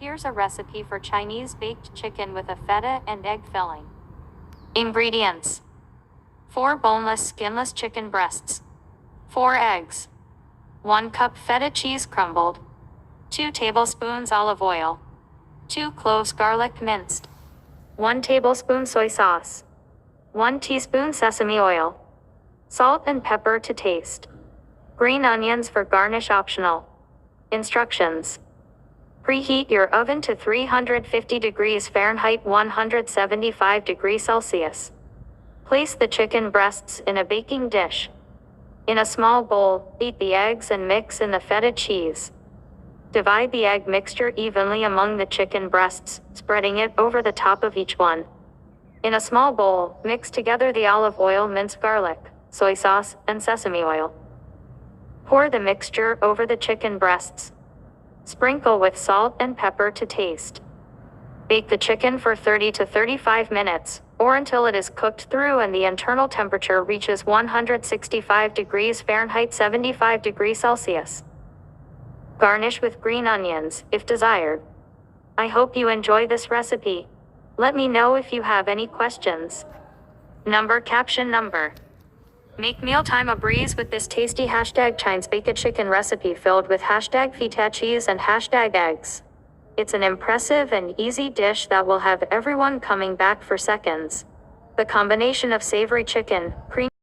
Here's a recipe for Chinese baked chicken with a feta and egg filling. Ingredients: 4 boneless skinless chicken breasts, 4 eggs, 1 cup feta cheese crumbled, 2 tablespoons olive oil, 2 cloves garlic minced, 1 tablespoon soy sauce, 1 teaspoon sesame oil, salt and pepper to taste, green onions for garnish optional. Instructions: preheat your oven to 350 degrees Fahrenheit 175 degrees Celsius. Place the chicken breasts in a baking dish. In a small bowl, beat the eggs and mix in the feta cheese. Divide the egg mixture evenly among the chicken breasts, spreading it over the top of each one. In a small bowl, mix together the olive oil, minced garlic, soy sauce, and sesame oil. Pour the mixture over the chicken breasts. Sprinkle with salt and pepper to taste. Bake the chicken for 30 to 35 minutes, or until it is cooked through and the internal temperature reaches 165 degrees Fahrenheit 75 degrees Celsius. Garnish with green onions, if desired. I hope you enjoy this recipe. Let me know if you have any questions. Caption number. Make mealtime a breeze with this tasty #Chinese baked chicken recipe filled with #feta cheese and #eggs. It's an impressive and easy dish that will have everyone coming back for seconds. The combination of savory chicken, creamy